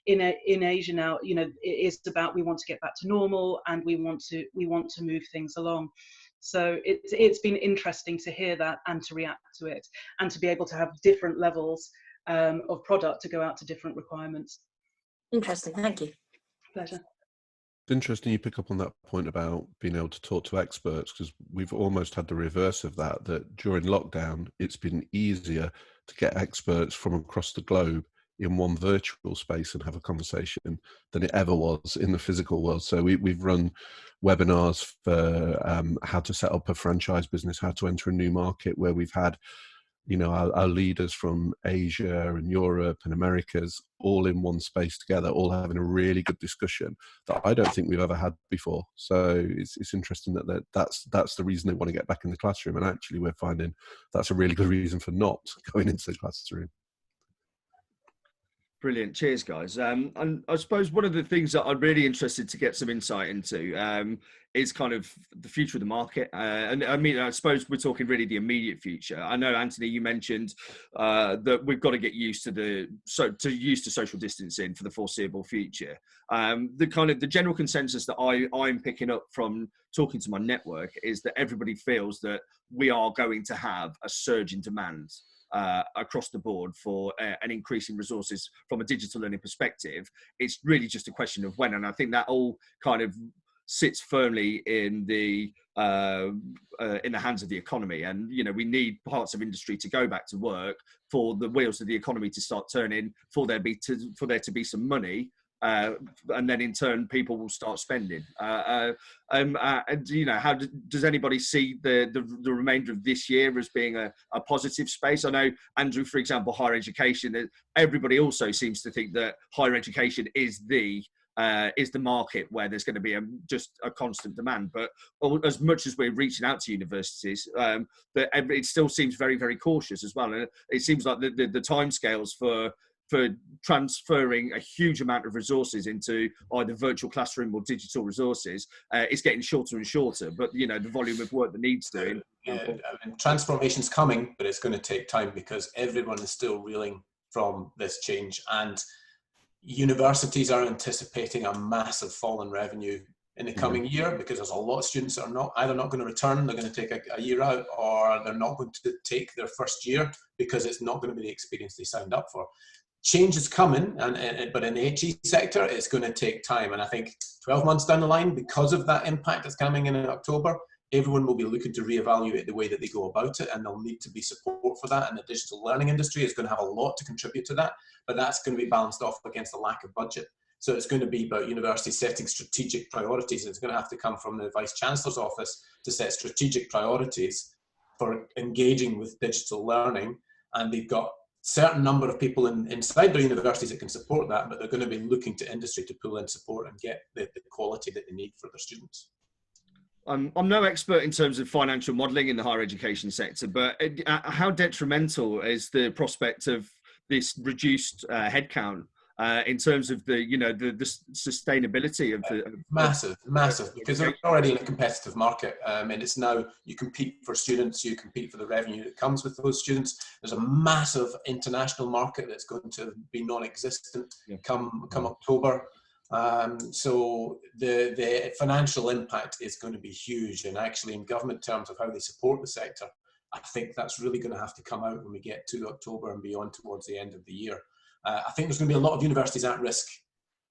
F: in Asia now, you know, it is about, we want to get back to normal, and we want to move things along. So it's been interesting to hear that and to react to it, and to be able to have different levels of product to go out to different requirements.
E: Interesting, thank you.
F: Pleasure.
C: It's interesting you pick up on that point about being able to talk to experts, because we've almost had the reverse of that, that during lockdown, it's been easier to get experts from across the globe in one virtual space and have a conversation than it ever was in the physical world. So we've run webinars for how to set up a franchise business, how to enter a new market, where we've had, you know, our leaders from Asia and Europe and Americas all in one space together, all having a really good discussion that I don't think we've ever had before. So it's interesting that's the reason they want to get back in the classroom. And actually we're finding that's a really good reason for not going into the classroom.
A: Brilliant. Cheers, guys. And I suppose one of the things that I'm really interested to get some insight into is kind of the future of the market. And I mean, I suppose we're talking really the immediate future. I know, Anthony, you mentioned that we've got to get used to social distancing for the foreseeable future. The general consensus that I'm picking up from talking to my network is that everybody feels that we are going to have a surge in demand across the board for an increase in resources from a digital learning perspective. It's really just a question of when, and I think that all kind of sits firmly in the hands of the economy. And you know, we need parts of industry to go back to work for the wheels of the economy to start turning, for there to be some money. And then in turn, people will start spending. And you know, how does anybody see the remainder of this year as being a positive space? I know, Andrew, for example, higher education. Everybody also seems to think that higher education is the market where there's going to be just a constant demand. But as much as we're reaching out to universities, it still seems very, very cautious as well. And it seems like the timescales for transferring a huge amount of resources into either virtual classroom or digital resources is getting shorter and shorter. But you know, the volume of work that needs doing.
D: Yeah, I mean, transformation's coming, but it's going to take time because everyone is still reeling from this change, and universities are anticipating a massive fall in revenue in the coming year because there's a lot of students that are either not going to return, they're going to take a year out, or they're not going to take their first year because it's not going to be the experience they signed up for. Change is coming, but in the HE sector, it's going to take time. And I think 12 months down the line, because of that impact that's coming in October, everyone will be looking to reevaluate the way that they go about it, and there'll need to be support for that. And the digital learning industry is going to have a lot to contribute to that, but that's going to be balanced off against the lack of budget. So it's going to be about universities setting strategic priorities. It's going to have to come from the Vice Chancellor's office to set strategic priorities for engaging with digital learning. And they've got certain number of people inside their universities that can support that, but they're going to be looking to industry to pull in support and get the quality that they need for their students.
A: I'm no expert in terms of financial modelling in the higher education sector, but how detrimental is the prospect of this reduced headcount in terms of the sustainability of the
D: massive, because they're already in a competitive market, and it's now you compete for students, you compete for the revenue that comes with those students. There's a massive international market that's going to be non-existent come October. So the financial impact is going to be huge, and actually in government terms of how they support the sector, I think that's really going to have to come out when we get to October and beyond towards the end of the year. I think there's going to be a lot of universities at risk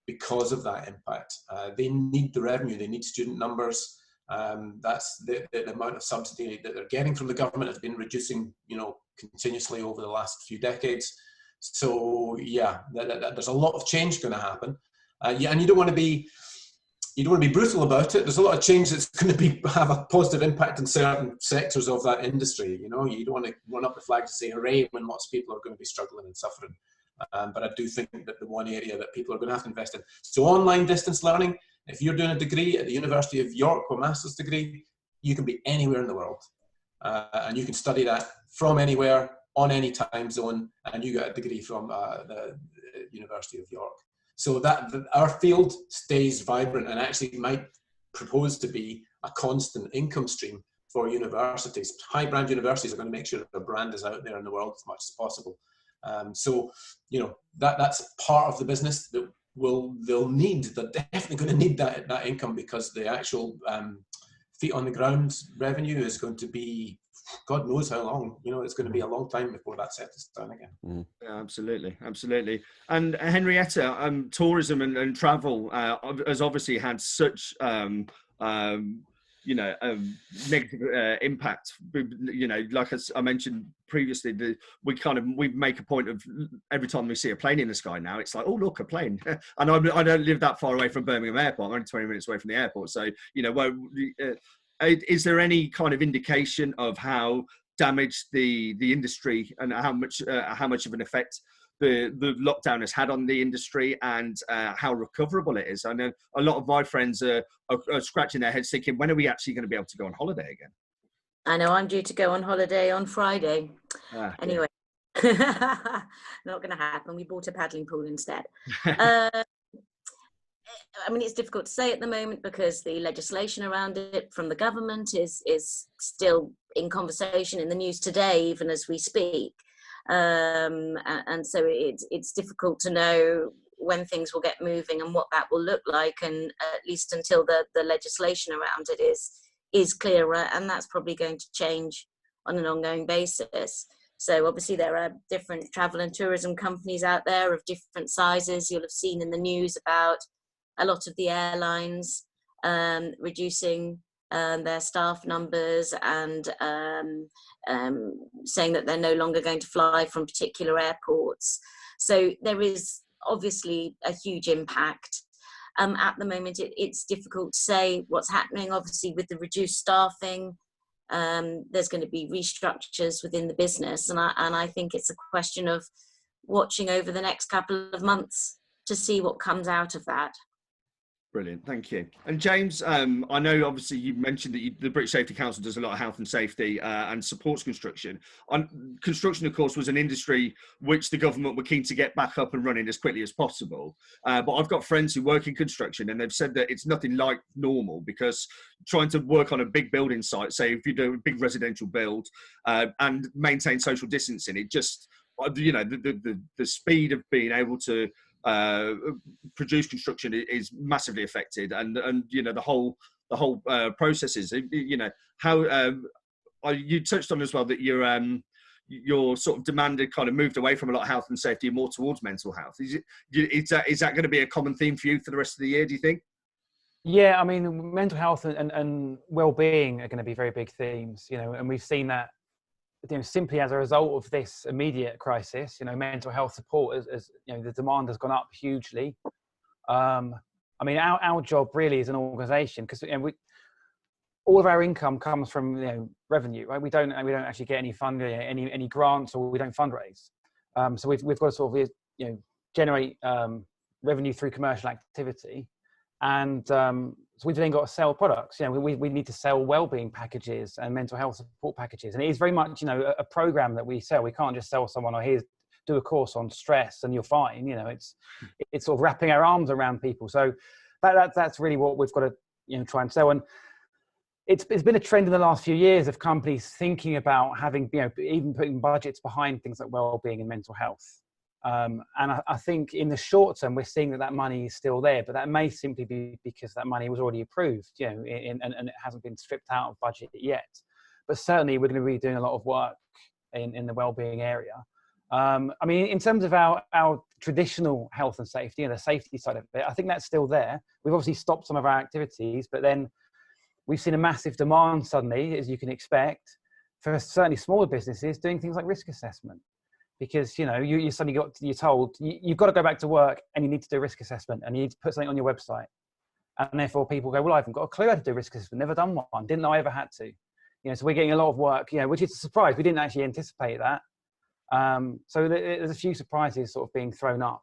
D: because of that impact. They need the revenue, they need student numbers. That's the amount of subsidy that they're getting from the government has been reducing, continuously over the last few decades. So yeah, there's a lot of change going to happen. And you don't want to be brutal about it. There's a lot of change that's going to have a positive impact in certain sectors of that industry. You don't want to run up the flag to say hooray when lots of people are going to be struggling and suffering. But I do think that the one area that people are going to have to invest in. So online distance learning, if you're doing a degree at the University of York or master's degree, you can be anywhere in the world. And you can study that from anywhere, on any time zone, and you get a degree from the University of York. So that our field stays vibrant and actually might propose to be a constant income stream for universities. High brand universities are going to make sure that their brand is out there in the world as much as possible. So that's part of the business that they're definitely going to need that income, because the actual feet on the ground revenue is going to be, God knows how long. You know, it's going to be a long time before that settles down again.
A: Yeah, absolutely, absolutely. And Henrietta, tourism and travel has obviously had such negative impact. You know, like as I mentioned previously, we make a point of every time we see a plane in the sky now, it's like, oh look, a plane. And I don't live that far away from Birmingham Airport. I'm only 20 minutes away from the airport. So you know, is there any kind of indication of how damaged the industry and how much of an effect the lockdown has had on the industry, and how recoverable it is? I know a lot of my friends are scratching their heads thinking, when are we actually going to be able to go on holiday again?
E: I know I'm due to go on holiday on Friday. Anyway, not going to happen. We bought a paddling pool instead. I mean, it's difficult to say at the moment because the legislation around it from the government is still in conversation in the news today, even as we speak. And so it's difficult to know when things will get moving and what that will look like, and at least until the legislation around it is clearer, and that's probably going to change on an ongoing basis. So obviously there are different travel and tourism companies out there of different sizes. You'll have seen in the news about a lot of the airlines reducing their staff numbers and saying that they're no longer going to fly from particular airports. So there is obviously a huge impact. At the moment, it's difficult to say what's happening. Obviously, with the reduced staffing, there's going to be restructures within the business. And I think it's a question of watching over the next couple of months to see what comes out of that.
A: Brilliant, thank you. And James, I know obviously you mentioned that the British Safety Council does a lot of health and safety and supports construction. Construction, of course, was an industry which the government were keen to get back up and running as quickly as possible. But I've got friends who work in construction, and they've said that it's nothing like normal, because trying to work on a big building site, say if you do a big residential build and maintain social distancing, it just, you know, the speed of being able to produce construction is massively affected, and you know the whole processes. You know how you touched on as well that your sort of demanded kind of moved away from a lot of health and safety and more towards mental health. Is that going to be a common theme for you for the rest of the year, do you think?
B: Yeah, I mean, mental health and well-being are going to be very big themes, you know, and we've seen that, you know, simply as a result of this immediate crisis. You know, mental health support, as you know, the demand has gone up hugely. I mean, our job really as an organisation, because, you know, all of our income comes from, you know, revenue, right? We don't actually get any funding, any grants, or we don't fundraise. So we've got to sort of, you know, generate revenue through commercial activity, and so we've then got to sell products. You know, we need to sell wellbeing packages and mental health support packages, and it is very much, you know, a program that we sell. We can't just sell someone, or here's do a course on stress and you're fine. You know, it's sort of wrapping our arms around people. So that's really what we've got to, you know, try and sell. And it's been a trend in the last few years of companies thinking about having, you know, even putting budgets behind things like wellbeing and mental health. And I think in the short term, we're seeing that money is still there, but that may simply be because that money was already approved, you know, and it hasn't been stripped out of budget yet. But certainly we're going to be doing a lot of work in the wellbeing area. I mean, in terms of our traditional health and safety and the safety side of it, I think that's still there. We've obviously stopped some of our activities, but then we've seen a massive demand suddenly, as you can expect, for certainly smaller businesses doing things like risk assessment. Because, you know, you suddenly you're told you've got to go back to work and you need to do a risk assessment and you need to put something on your website. And therefore people go, well, I haven't got a clue how to do risk assessment, never done one, didn't know I ever had to. You know, so we're getting a lot of work, you know, which is a surprise. We didn't actually anticipate that. So there's a few surprises sort of being thrown up.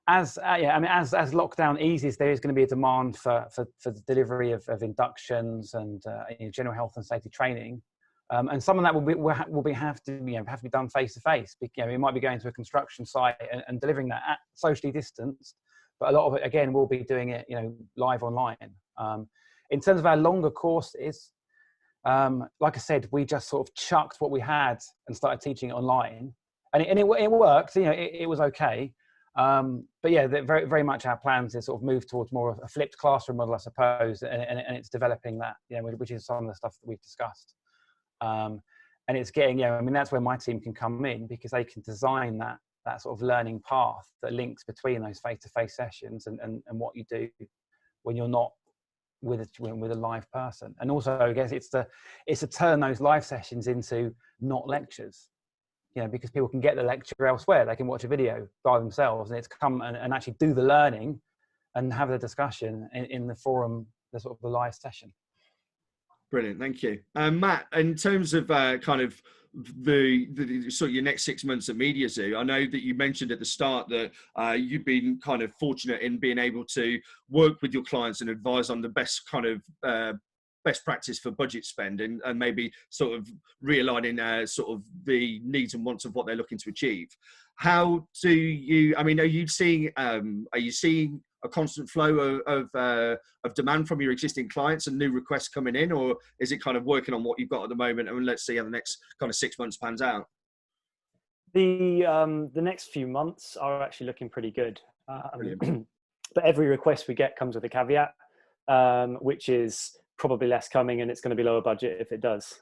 B: As lockdown eases, there is going to be a demand for the delivery of inductions and you know, general health and safety training. And some of that will have to be done face to face. You know, it might be going to a construction site and delivering that at socially distanced, but a lot of it again will be doing it, you know, live online. In terms of our longer courses, like I said, we just sort of chucked what we had and started teaching it online, and it worked. You know, it was okay. But yeah, very, very much our plans is sort of move towards more of a flipped classroom model, I suppose, and it's developing that, which is some of the stuff that we've discussed. And it's getting, I mean, that's where my team can come in, because they can design that sort of learning path that links between those face-to-face sessions and what you do when you're not with a live person. And also, I guess it's to turn those live sessions into not lectures, because people can get the lecture elsewhere. They can watch a video by themselves, and it's come and actually do the learning and have the discussion in the forum, the sort of the live session.
A: Brilliant, thank you. Matt, in terms of kind of the sort of your next 6 months at MediaZoo, I know that you mentioned at the start that you've been kind of fortunate in being able to work with your clients and advise on the best kind of best practice for budget spend and maybe sort of realigning sort of the needs and wants of what they're looking to achieve. How do you, I mean, are you seeing a constant flow of demand from your existing clients and new requests coming in, or is it kind of working on what you've got at the moment and let's see how the next kind of 6 months pans out?
G: The next few months are actually looking pretty good. But every request we get comes with a caveat, which is probably less coming, and it's going to be lower budget if it does.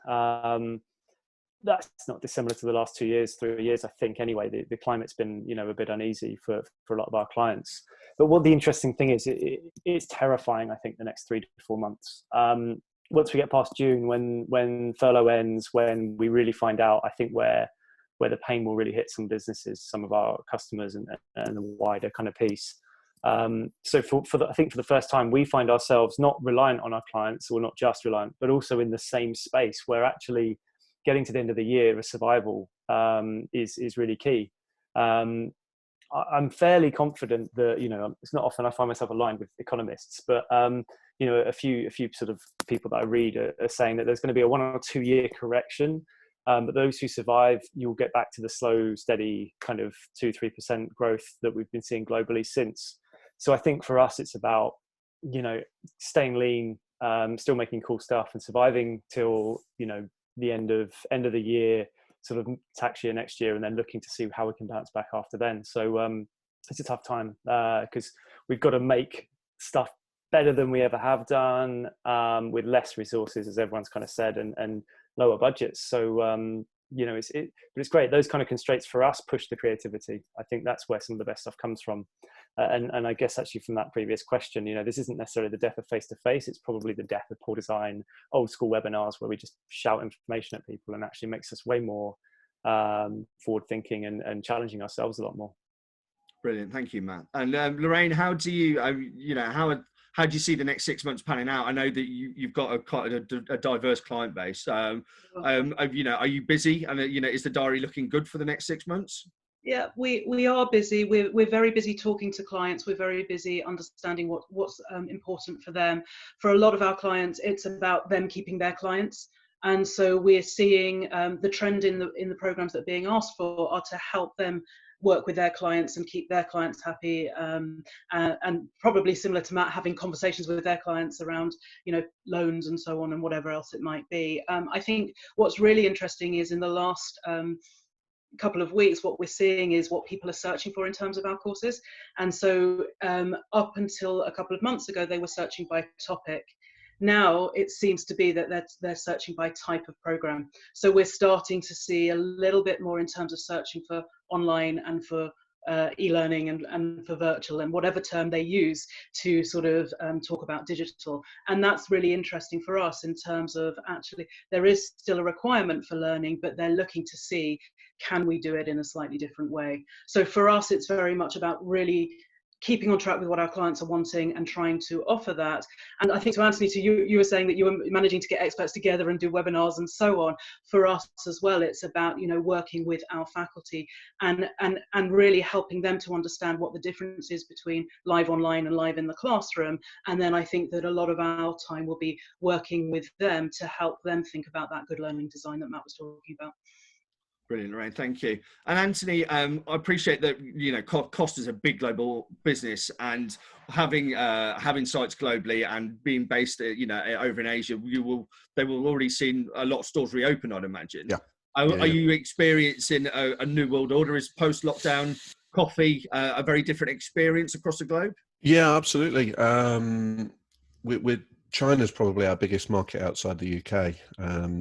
G: That's not dissimilar to the last 2 years, 3 years, I think. Anyway, the climate's been, a bit uneasy for a lot of our clients. But what the interesting thing is, it's terrifying, I think, the next 3 to 4 months. Once we get past June, when furlough ends, when we really find out, I think, where the pain will really hit some businesses, some of our customers and the wider kind of piece. So I think for the first time, we find ourselves not reliant on our clients, or not just reliant, but also in the same space where actually getting to the end of the year, a survival is really key. I'm fairly confident that, it's not often I find myself aligned with economists, but, a few sort of people that I read are saying that there's going to be a 1 or 2 year correction. But those who survive, you'll get back to the slow, steady kind of 2-3% growth that we've been seeing globally since. So I think for us, it's about, staying lean, still making cool stuff and surviving till, the end of the year, sort of tax year next year, and then looking to see how we can bounce back after then. So it's a tough time because we've got to make stuff better than we ever have done, with less resources, as everyone's kind of said, and lower budgets. So but it's great. Those kind of constraints for us push the creativity. I think that's where some of the best stuff comes from. And I guess actually from that previous question, this isn't necessarily the death of face-to-face. It's probably the death of poor design, old school webinars where we just shout information at people, and actually makes us way more forward thinking and challenging ourselves a lot more.
A: Brilliant. Thank you, Matt. And Lorraine, how do you, how do you see the next 6 months panning out? I know that you've got quite a diverse client base. Are you busy? And is the diary looking good for the next 6 months?
F: Yeah, we are busy. We're very busy talking to clients. We're very busy understanding what's important for them. For a lot of our clients, it's about them keeping their clients. And so we're seeing the trend in the programs that are being asked for are to help them work with their clients and keep their clients happy, and probably similar to Matt, having conversations with their clients around loans and so on and whatever else it might be. I think what's really interesting is in the last couple of weeks, what we're seeing is what people are searching for in terms of our courses. And so up until a couple of months ago, they were searching by topic. Now it seems to be that they're searching by type of program. So we're starting to see a little bit more in terms of searching for online and for e-learning and for virtual and whatever term they use to sort of talk about digital. And that's really interesting for us in terms of actually there is still a requirement for learning, but they're looking to see, can we do it in a slightly different way? So for us, it's very much about really keeping on track with what our clients are wanting and trying to offer that. And I think to Anthony, to you were saying that you were managing to get experts together and do webinars and so on. For us as well, it's about working with our faculty and really helping them to understand what the difference is between live online and live in the classroom. And then I think that a lot of our time will be working with them to help them think about that good learning design that Matt was talking about.
A: Brilliant, Lorraine. Thank you. And Anthony, I appreciate that cost is a big global business, and having sites globally and being based over in Asia, they will already seen a lot of stores reopen, I'd imagine.
C: Yeah.
A: Are you experiencing a new world order? Is post lockdown coffee a very different experience across the globe?
C: Yeah, absolutely. China's probably our biggest market outside the UK.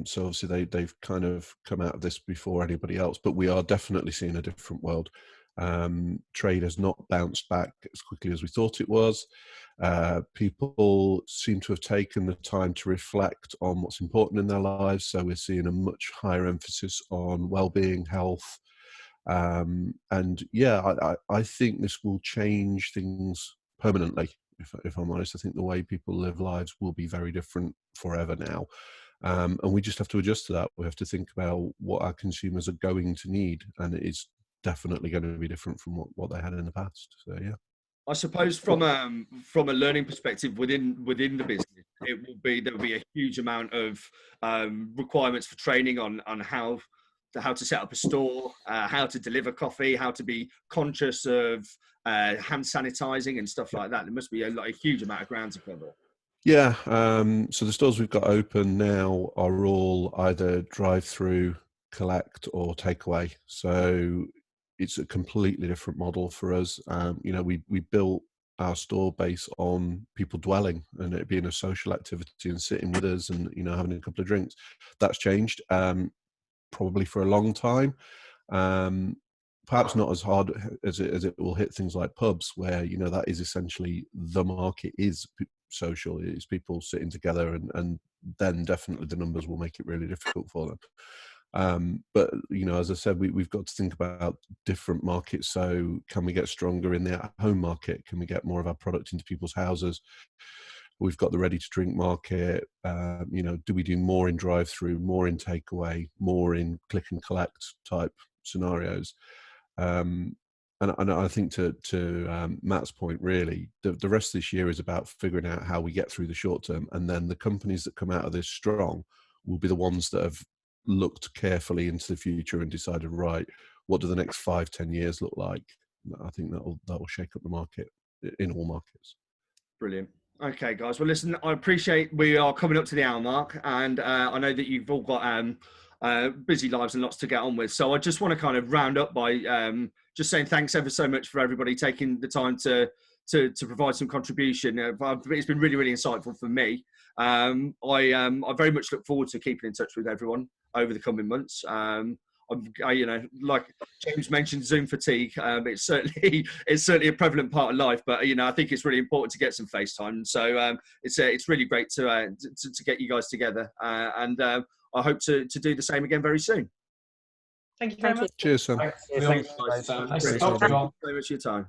C: So obviously they've kind of come out of this before anybody else, but we are definitely seeing a different world. Trade has not bounced back as quickly as we thought it was. People seem to have taken the time to reflect on what's important in their lives. So we're seeing a much higher emphasis on well-being, health. And yeah, I think this will change things permanently. If I'm honest, I think the way people live lives will be very different forever now. And we just have to adjust to that. We have to think about what our consumers are going to need. And it is definitely going to be different from what they had in the past. So, yeah.
A: I suppose from a learning perspective within the business, there will be a huge amount of requirements for training on how to set up a store, how to deliver coffee, how to be conscious of hand sanitizing and stuff like that. There must be a huge amount of ground to cover.
C: Yeah. So the stores we've got open now are all either drive-through, collect, or takeaway. So it's a completely different model for us. We built our store base on people dwelling and it being a social activity and sitting with us and having a couple of drinks. That's changed. Probably for a long time, perhaps not as hard as it will hit things like pubs, where that is essentially the market is social. It's people sitting together, and then definitely the numbers will make it really difficult for them. But as I said, we've got to think about different markets. So can we get stronger in the at-home market? Can we get more of our product into people's houses? We've got the ready-to-drink market. Do we do more in drive-through, more in takeaway, more in click and collect type scenarios? And I think to Matt's point, really, the rest of this year is about figuring out how we get through the short term, and then the companies that come out of this strong will be the ones that have looked carefully into the future and decided, right, what do the next 5-10 years look like? I think that will shake up the market in all markets.
A: Brilliant. Okay, guys. Well, listen, I appreciate we are coming up to the hour mark, and I know that you've all got busy lives and lots to get on with. So I just want to kind of round up by just saying thanks ever so much for everybody taking the time to provide some contribution. It's been really, really insightful for me. I very much look forward to keeping in touch with everyone over the coming months. Like James mentioned, Zoom fatigue. It's certainly a prevalent part of life, but I think it's really important to get some FaceTime. So it's really great to get you guys together, and I hope to do the same again very soon.
F: Thank you very much.
C: Cheers, Sam.
B: Thanks.
D: Thanks for your time.
A: Thank you very much for your time.